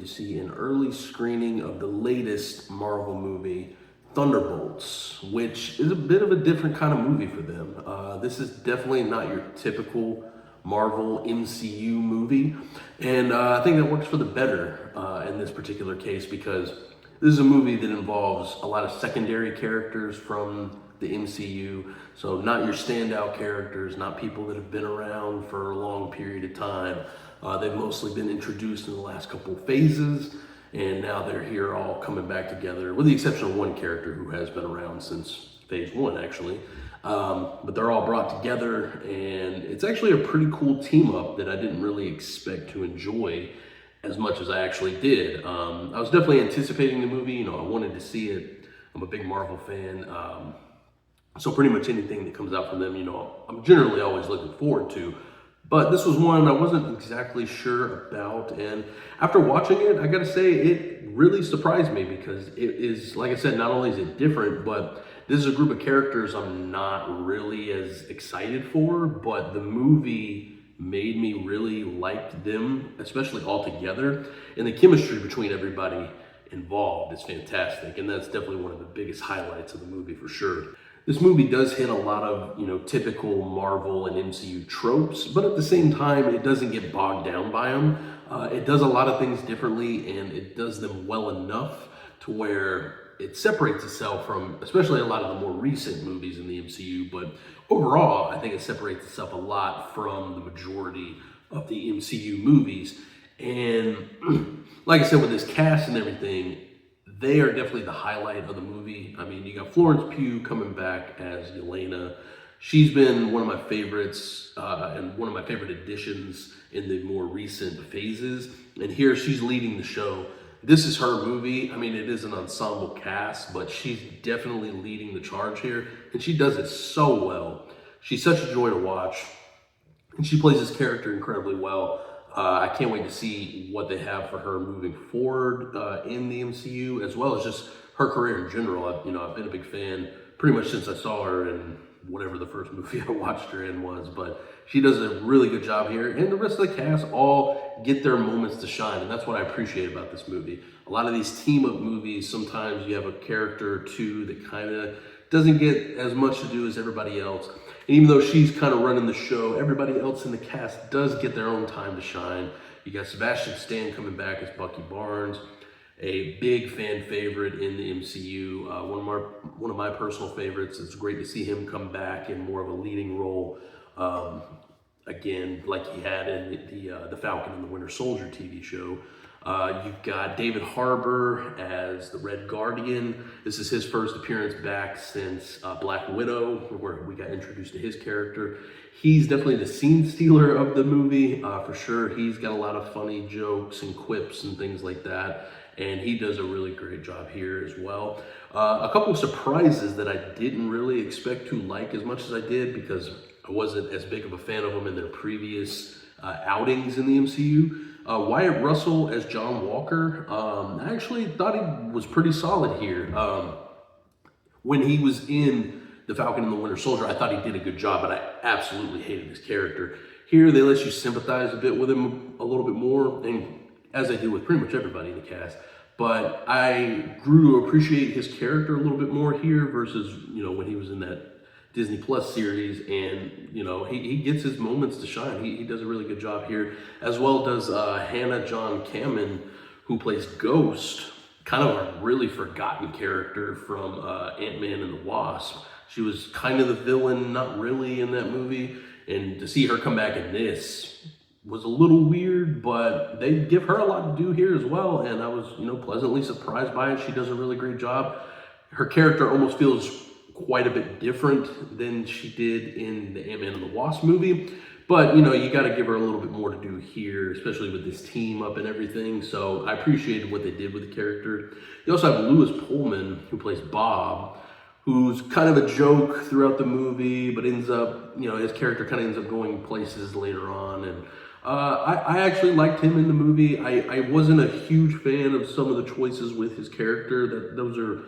see an early screening of the latest Marvel movie, Thunderbolts, which is a bit of a different kind of movie for them. This is definitely not your typical Marvel MCU movie, and I think that works for the better in this particular case, because this is a movie that involves a lot of secondary characters from the MCU, so not your standout characters, not people that have been around for a long period of time. They've mostly been introduced in the last couple of phases, and now they're here all coming back together, with the exception of one character who has been around since phase one, actually. But they're all brought together, and it's actually a pretty cool team up that I didn't really expect to enjoy as much as I actually did. I was definitely anticipating the movie. I wanted to see it. I'm a big Marvel fan. So pretty much anything that comes out from them, I'm generally always looking forward to. But this was one I wasn't exactly sure about. And after watching it, I gotta say, it really surprised me, because it is, like I said, not only is it different, but this is a group of characters I'm not really as excited for, but the movie made me really like them, especially all together. And the chemistry between everybody involved is fantastic. And that's definitely one of the biggest highlights of the movie for sure. This movie does hit a lot of, typical Marvel and MCU tropes, but at the same time, it doesn't get bogged down by them. It does a lot of things differently, and it does them well enough to where it separates itself from, especially a lot of the more recent movies in the MCU, but overall, I think it separates itself a lot from the majority of the MCU movies. And like I said, with this cast and everything, they are definitely the highlight of the movie. I mean, you got Florence Pugh coming back as Yelena. She's been one of my favorites and one of my favorite additions in the more recent phases. And here she's leading the show. This is her movie. I mean, it is an ensemble cast, but she's definitely leading the charge here. And she does it so well. She's such a joy to watch. And she plays this character incredibly well. I can't wait to see what they have for her moving forward in the MCU, as well as just her career in general. I've been a big fan pretty much since I saw her in whatever the first movie I watched her in was. But she does a really good job here, and the rest of the cast all get their moments to shine, and that's what I appreciate about this movie. A lot of these team-up movies, sometimes you have a character or two that kind of doesn't get as much to do as everybody else. And even though she's kind of running the show, everybody else in the cast does get their own time to shine. You got Sebastian Stan coming back as Bucky Barnes, a big fan favorite in the MCU. One of my personal favorites. It's great to see him come back in more of a leading role, again, like he had in the Falcon and the Winter Soldier TV show. You've got David Harbour as the Red Guardian. This is his first appearance back since Black Widow, where we got introduced to his character. He's definitely the scene stealer of the movie, for sure. He's got a lot of funny jokes and quips and things like that, and he does a really great job here as well. A couple of surprises that I didn't really expect to like as much as I did, because I wasn't as big of a fan of them in their previous outings in the MCU. Wyatt Russell as John Walker, I actually thought he was pretty solid here. When he was in The Falcon and the Winter Soldier, I thought he did a good job, but I absolutely hated his character. Here, they let you sympathize a bit with him a little bit more, and as they do with pretty much everybody in the cast. But I grew to appreciate his character a little bit more here versus, when he was in that Disney Plus series, and he gets his moments to shine. He does a really good job here, as well does john-kamen, who plays Ghost, kind of a really forgotten character from Ant-Man and the Wasp. She was kind of the villain, not really, in that movie, and to see her come back in this was a little weird, but they give her a lot to do here as well, and I was pleasantly surprised by it. She does a really great job. Her character almost feels quite a bit different than she did in the Ant-Man and the Wasp movie. But, you got to give her a little bit more to do here, especially with this team up and everything. So I appreciated what they did with the character. You also have Louis Pullman, who plays Bob, who's kind of a joke throughout the movie, but ends up, his character kind of ends up going places later on. And I actually liked him in the movie. I wasn't a huge fan of some of the choices with his character. Those are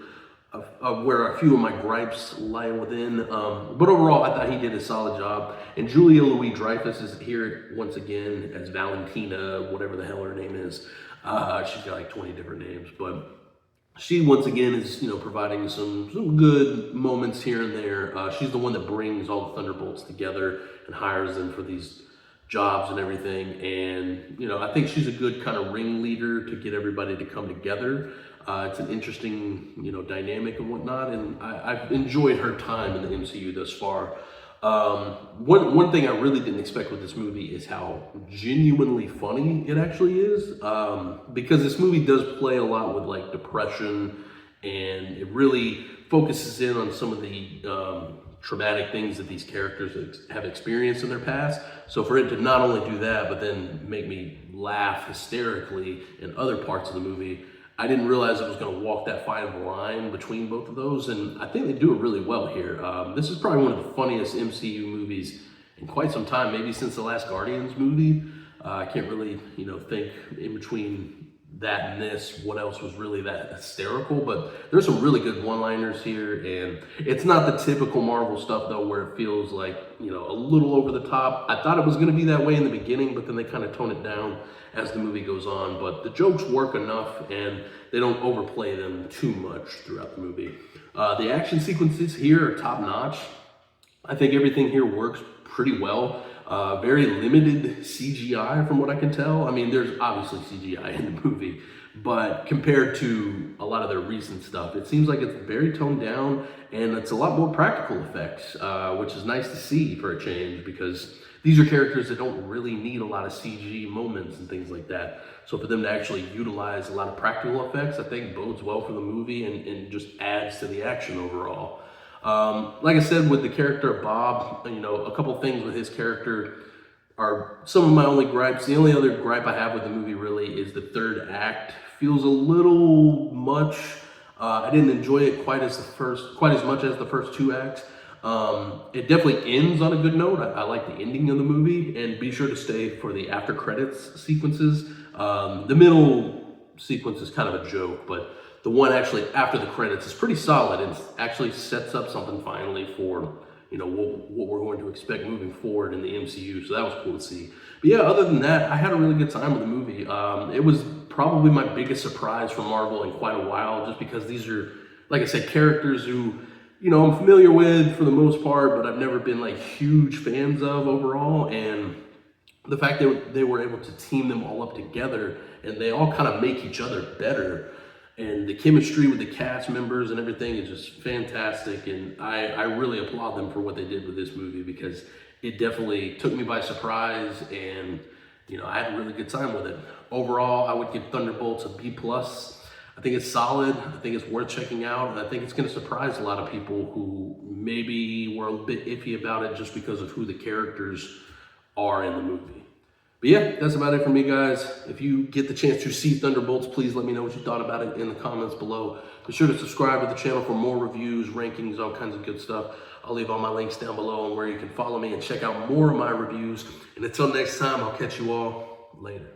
where a few of my gripes lie within. But overall, I thought he did a solid job. And Julia Louis-Dreyfus is here once again as Valentina, whatever the hell her name is. She's got like 20 different names, but she once again is, providing some good moments here and there. She's the one that brings all the Thunderbolts together and hires them for these jobs and everything. And I think she's a good kind of ringleader to get everybody to come together. It's an interesting dynamic and whatnot, and I've enjoyed her time in the MCU thus far. One thing I really didn't expect with this movie is how genuinely funny it actually is, because this movie does play a lot with like depression, and it really focuses in on some of the traumatic things that these characters have experienced in their past. So for it to not only do that, but then make me laugh hysterically in other parts of the movie, I didn't realize it was going to walk that fine line between both of those, and I think they do it really well here. This is probably one of the funniest MCU movies in quite some time, maybe since the last Guardians movie. I can't really, think in between that and this, what else was really that hysterical, but there's some really good one-liners here, and it's not the typical Marvel stuff, though, where it feels like, a little over the top. I thought it was going to be that way in the beginning, but then they kind of tone it down as the movie goes on, but the jokes work enough, and they don't overplay them too much throughout the movie. The action sequences here are top-notch. I think everything here works pretty well. Very limited CGI from what I can tell. I mean, there's obviously CGI in the movie, but compared to a lot of their recent stuff, it seems like it's very toned down, and it's a lot more practical effects, which is nice to see for a change, because these are characters that don't really need a lot of CG moments and things like that. So for them to actually utilize a lot of practical effects, I think bodes well for the movie and just adds to the action overall. Like I said, with the character of Bob, a couple things with his character are some of my only gripes. The only other gripe I have with the movie really is the third act feels a little much. I didn't enjoy it quite as much as the first two acts. It definitely ends on a good note. I like the ending of the movie, and be sure to stay for the after credits sequences. The middle sequence is kind of a joke, but the one actually after the credits is pretty solid and actually sets up something finally for what we're going to expect moving forward in the MCU. So that was cool to see. But yeah, other than that, I had a really good time with the movie. It was probably my biggest surprise from Marvel in quite a while, just because these are, like I said, characters who I'm familiar with for the most part, but I've never been like huge fans of overall. And the fact that they were able to team them all up together, and they all kind of make each other better, and the chemistry with the cast members and everything is just fantastic. And I really applaud them for what they did with this movie, because it definitely took me by surprise, and I had a really good time with it. Overall, I would give Thunderbolts a B+. I think it's solid. I think it's worth checking out, and I think it's going to surprise a lot of people who maybe were a bit iffy about it just because of who the characters are in the movie. But yeah, that's about it for me, guys. If you get the chance to see Thunderbolts, please let me know what you thought about it in the comments below. Be sure to subscribe to the channel for more reviews, rankings, all kinds of good stuff. I'll leave all my links down below on where you can follow me and check out more of my reviews. And until next time, I'll catch you all later.